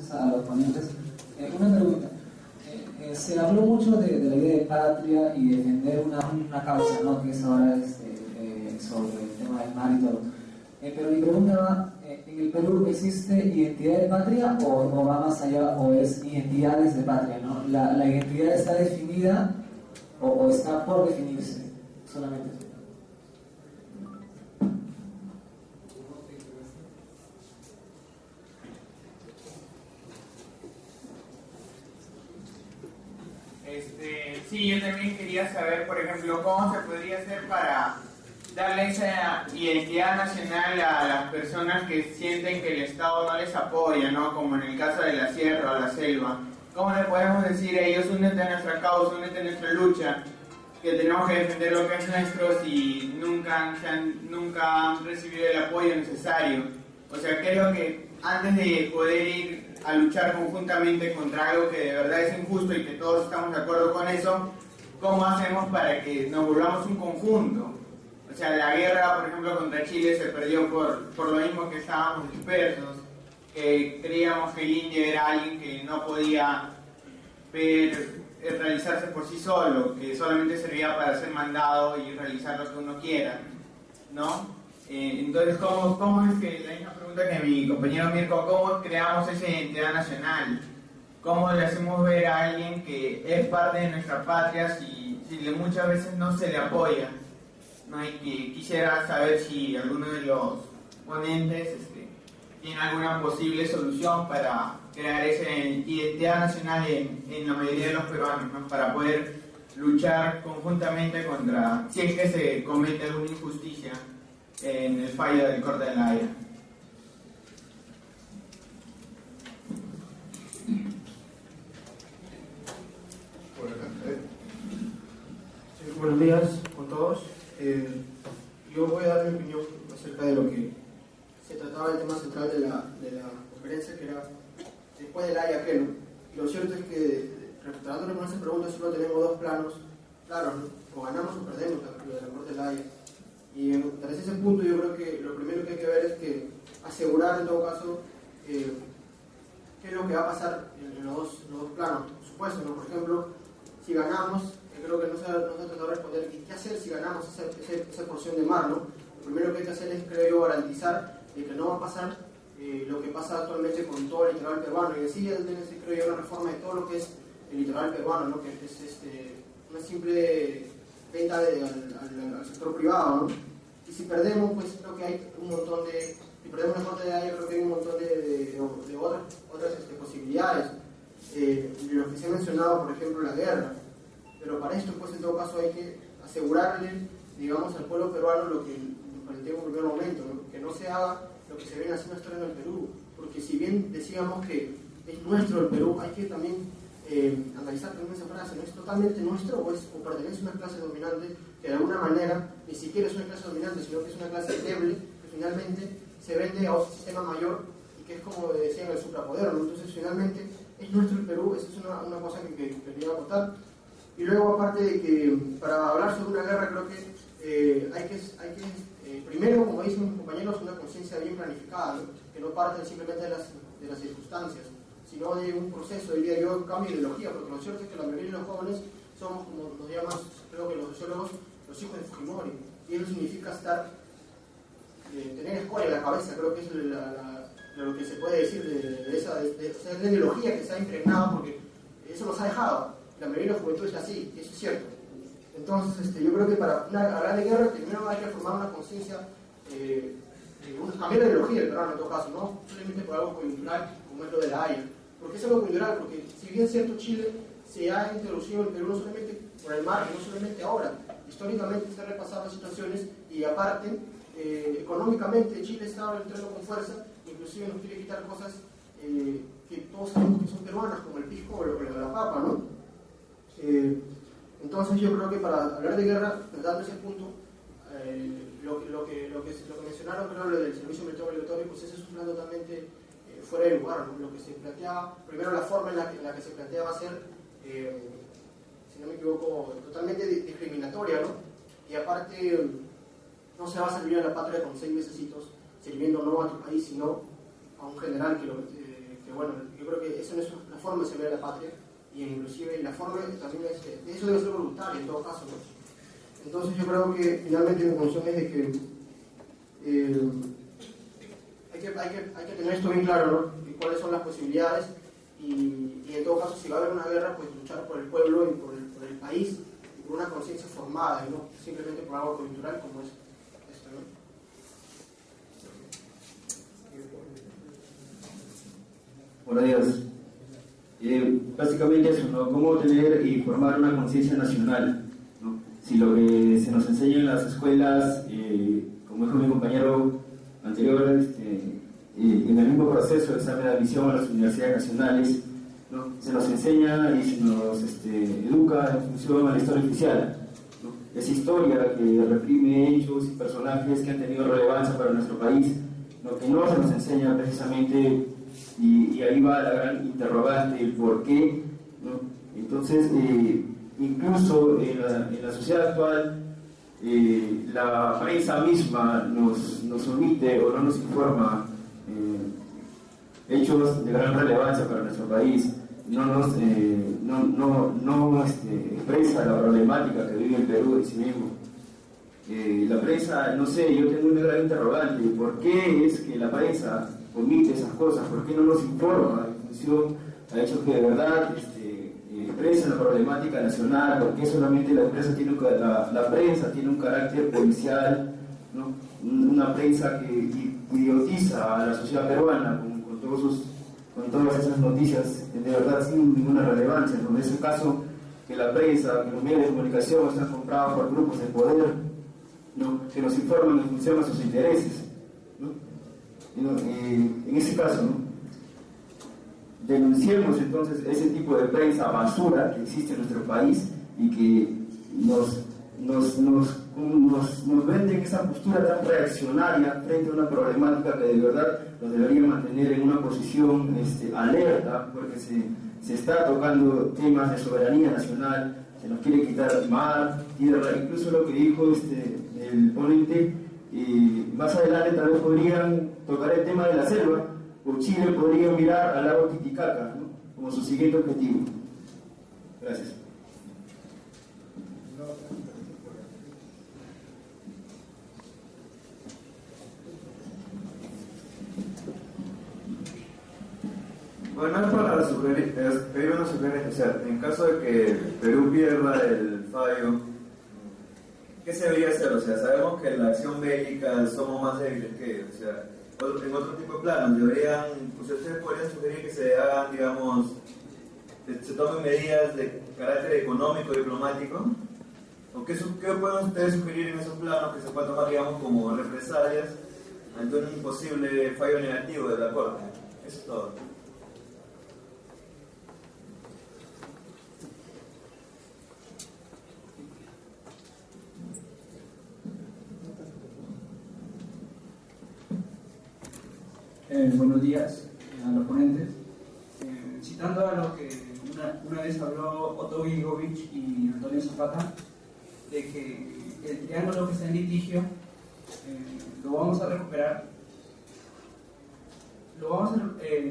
gracias a los ponentes. Una pregunta. Se habló mucho de la idea de patria y defender una causa, ¿no? Que es ahora sobre el tema del mar y todo. Pero mi pregunta va, ¿en el Perú existe identidad de patria o va más allá, o es identidades de patria, ¿no? ¿La identidad está definida o está por definirse solamente? Sí, yo también quería saber, por ejemplo, cómo se podría hacer para darle esa identidad nacional a las personas que sienten que el Estado no les apoya, ¿no? Como en el caso de la sierra o la selva. ¿Cómo le podemos decir a ellos, únete a nuestra causa, únete a nuestra lucha, que tenemos que defender lo que es nuestro si nunca han recibido el apoyo necesario? O sea, ¿qué es lo que, antes de poder ir a luchar conjuntamente contra algo que de verdad es injusto y que todos estamos de acuerdo con eso, cómo hacemos para que nos volvamos un conjunto? O sea, la guerra, por ejemplo, contra Chile se perdió por lo mismo que estábamos dispersos, que creíamos que el indio era alguien que no podía realizarse por sí solo, que solamente servía para ser mandado y realizar lo que uno quiera, ¿no? Entonces, ¿cómo es que, la misma pregunta que mi compañero Mirko, cómo creamos esa identidad nacional? ¿Cómo le hacemos ver a alguien que es parte de nuestra patria si muchas veces no se le apoya? ¿No? Y que quisiera saber si alguno de los ponentes tiene alguna posible solución para crear esa identidad nacional en la mayoría de los peruanos, ¿no? Para poder luchar conjuntamente contra, si es que se comete alguna injusticia en el fallo del corte de La Haya. Buenos días con todos. Yo voy a dar mi opinión acerca de lo que se trataba el tema central de la conferencia, que era después de La Haya, ¿qué, no? Y lo cierto es que, tratando con esa pregunta, solo tenemos dos planos claros, ¿no? O ganamos o perdemos lo de la Corte de La Haya. Y desde ese punto yo creo que lo primero que hay que ver es que asegurar en todo caso qué es lo que va a pasar en los dos planos. Por supuesto, ¿no? Por ejemplo, si ganamos, creo que no se ha tratado de responder qué hacer si ganamos esa porción de mar, ¿no? Lo primero que hay que hacer es, creo yo, garantizar que no va a pasar lo que pasa actualmente con todo el litoral peruano, y decir, creo yo, una reforma de todo lo que es el litoral peruano, ¿no? Que es una simple venta al sector privado, ¿no? Y si perdemos, pues creo que hay un montón de, si perdemos la Corte de La Haya, creo que hay un montón de otras posibilidades, lo que se ha mencionado, por ejemplo, la guerra. Pero para esto, pues en todo caso hay que asegurarle, digamos, al pueblo peruano lo que planteé en un primer momento, ¿no? Que no se haga lo que se viene haciendo hasta ahora en el Perú, porque si bien decíamos que es nuestro el Perú, hay que también analizar también esa frase, ¿no? ¿Es totalmente nuestro o pertenece a una clase dominante que de alguna manera ni siquiera es una clase dominante, sino que es una clase endeble que finalmente se vende a un sistema mayor y que es como decían el suprapoder, ¿no? Entonces finalmente es nuestro el Perú. Esa es una cosa que quería acotar. Y luego, aparte de que para hablar sobre una guerra, creo que hay que primero, como dicen mis compañeros, una conciencia bien planificada, ¿no? Que no parte simplemente de las circunstancias, sino de un proceso, diría yo, cambio de ideología, porque lo cierto es que la mayoría de los jóvenes somos, como nos llaman, creo que los sociólogos, los hijos de Fujimori, y eso significa tener escuela en la cabeza. Creo que es lo que se puede decir de esa ideología que se ha impregnado, porque eso nos ha dejado. La mayoría de la juventud es así, y eso es cierto. Entonces, yo creo que para hablar de guerra, primero hay que formar una conciencia, cambiar de ideología, en todo caso, no solamente por algo coyuntural, como es lo de La Haya. ¿Por qué es algo coyuntural? Porque, si bien es cierto, Chile se ha introducido en el Perú no solamente por el mar, y no solamente ahora, históricamente se han repasado situaciones, y aparte, económicamente, Chile está ahora entrando con fuerza, inclusive nos quiere quitar cosas que todos sabemos que son peruanas, como el pisco o la papa, ¿no? Entonces yo creo que para hablar de guerra, dando ese punto, lo que mencionaron, creo, lo del servicio militar obligatorio, pues ese es un plan totalmente fuera de lugar, ¿no? Lo que se planteaba, primero la forma en la que se planteaba va a ser, si no me equivoco, totalmente discriminatoria, ¿no? Y aparte, no se va a servir a la patria con 6 mesecitos, sirviendo no a tu país, sino a un general que Pero bueno, yo creo que esa no es la forma de servir a la patria, y inclusive la forma también es, eso debe ser voluntario en todo caso, ¿no? Entonces yo creo que finalmente mi conclusión es de que hay que tener esto bien claro, ¿no? Y cuáles son las posibilidades, y en todo caso si va a haber una guerra, pues luchar por el pueblo y por el país, y por una conciencia formada, y no simplemente por algo coyuntural como es esto, ¿no? Buenos días. Básicamente eso, ¿no? Cómo tener y formar una conciencia nacional, ¿no? Si lo que se nos enseña en las escuelas, como dijo mi compañero anterior, en el mismo proceso de examen de admisión a las universidades nacionales, ¿no? Se nos enseña y se nos educa en función a la historia oficial, ¿no? Esa historia que reprime hechos y personajes que han tenido relevancia para nuestro país, lo que no se nos enseña precisamente, y ahí va la gran interrogante, el por qué, ¿no? Entonces, incluso en la sociedad actual, la prensa misma nos omite o no nos informa hechos de gran relevancia para nuestro país, no expresa la problemática que vive el Perú en sí mismo. La prensa, no sé, yo tengo una gran interrogante: ¿por qué es que la prensa omite esas cosas? ¿Por qué no nos informa en función a hechos que de verdad expresan la problemática nacional? ¿Por qué solamente la prensa tiene un carácter policial, ¿no? Una prensa que idiotiza a la sociedad peruana con todas esas noticias de verdad sin ninguna relevancia, ¿no? En ese caso, que la prensa, que los medios de comunicación están comprados por grupos de poder, ¿no? Que nos informan en función a sus intereses, ¿no? En ese caso, ¿no? Denunciemos entonces ese tipo de prensa basura que existe en nuestro país y que nos venden esa postura tan reaccionaria frente a una problemática que de verdad nos debería mantener en una posición alerta, porque se está tocando temas de soberanía nacional, se nos quiere quitar mar, tierra, incluso lo que dijo el ponente, más adelante tal vez podrían tocar el tema de la selva, o Chile podría mirar al lago Titicaca, ¿no? Como su siguiente objetivo. Gracias. Bueno, es para pedir una sugerencia. O sea, en caso de que Perú pierda el fallo, ¿qué se debería hacer? O sea, sabemos que en la acción bélica somos más débiles que ellos. O sea, en otro tipo de planos deberían, o sea, ustedes podrían sugerir que se hagan, digamos, se tomen medidas de carácter económico y diplomático. ¿O qué pueden ustedes sugerir en esos planos que se puedan tomar, digamos, como represalias ante un posible fallo negativo de la Corte? Eso es todo. Buenos días a los ponentes. Citando a lo que una vez habló Otto Gigovich y Antonio Zapata, de que el triángulo que está en litigio lo vamos a recuperar.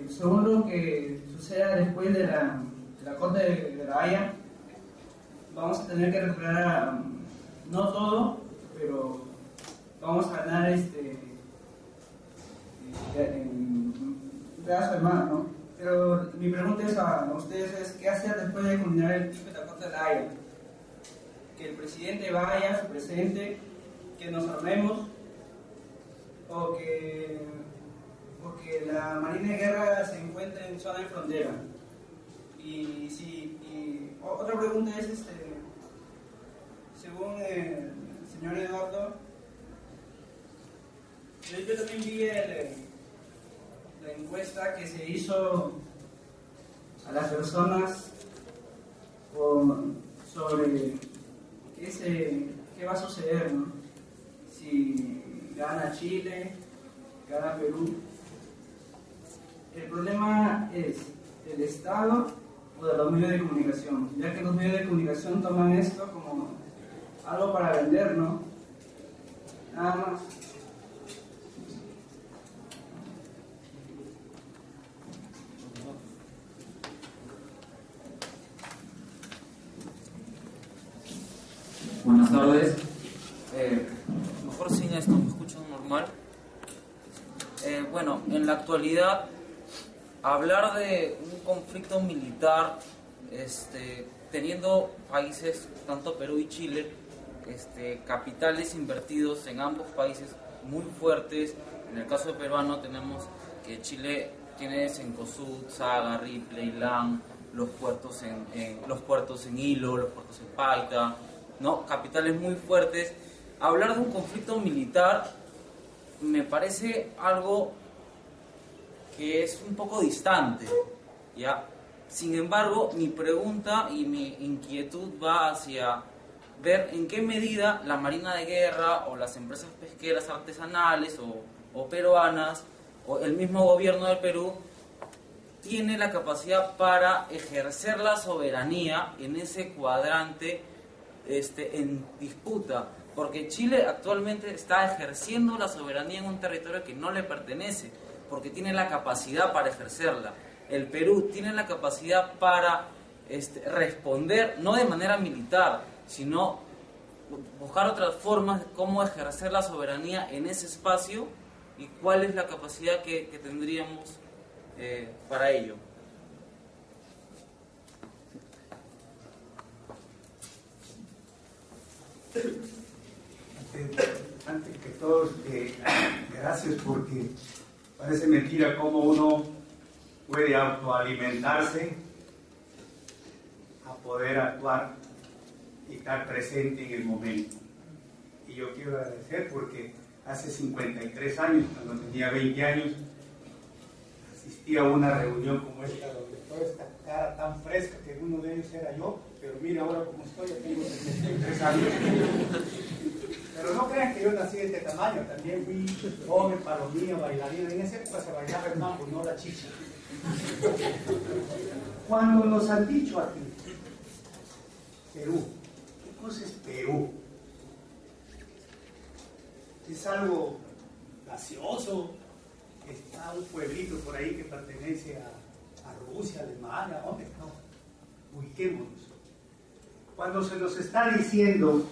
Según lo que suceda después de la Corte de la Haya, vamos a tener que recuperar no todo, pero vamos a ganar un pedazo de más, ¿no? Pero mi pregunta es a ustedes es, ¿qué hacer después de culminar el tipo de la Corte de la Haya? Que el presidente vaya, su presente, que nos armemos, o que la Marina de Guerra se encuentre en zona de frontera. Y otra pregunta es, según el señor Eduardo, yo también vi la encuesta que se hizo a las personas sobre qué va a suceder, ¿no? Si gana Chile, gana Perú. El problema es del Estado o de los medios de comunicación, ya que los medios de comunicación toman esto como algo para vender, ¿no? Nada más. Buenas tardes. Mejor sin esto, me escucho normal. Bueno, en la actualidad, hablar de un conflicto militar, teniendo países, tanto Perú y Chile, capitales invertidos en ambos países muy fuertes. En el caso peruano tenemos que Chile tiene Cencosud, Saga, Ripley, LAN, los puertos en Hilo, los puertos en Paita, ¿no? Capitales muy fuertes. Hablar de un conflicto militar me parece algo que es un poco distante, ¿ya? Sin embargo, mi pregunta y mi inquietud va hacia ver en qué medida la Marina de Guerra o las empresas pesqueras artesanales o peruanas o el mismo gobierno del Perú tiene la capacidad para ejercer la soberanía en ese cuadrante en disputa, porque Chile actualmente está ejerciendo la soberanía en un territorio que no le pertenece, porque tiene la capacidad para ejercerla. El Perú tiene la capacidad para responder, no de manera militar, sino buscar otras formas de cómo ejercer la soberanía en ese espacio y cuál es la capacidad que tendríamos para ello. Antes que todo, gracias, porque parece mentira cómo uno puede autoalimentarse a poder actuar y estar presente en el momento. Y yo quiero agradecer porque hace 53 años, cuando tenía 20 años, asistí a una reunión como esta, donde toda esta cara tan fresca, que uno de ellos era yo, pero mira ahora como estoy, ya tengo 63 años. Pero no crean que yo nací de este tamaño, también fui joven, palomilla, bailarina. En esa época se bailaba el mambo, no la chicha. Cuando nos han dicho aquí, Perú, ¿qué cosa es Perú? Es algo gaseoso, está un pueblito por ahí que pertenece a Rusia, Alemania, ¿dónde? No, ubiquémonos. Cuando se nos está diciendo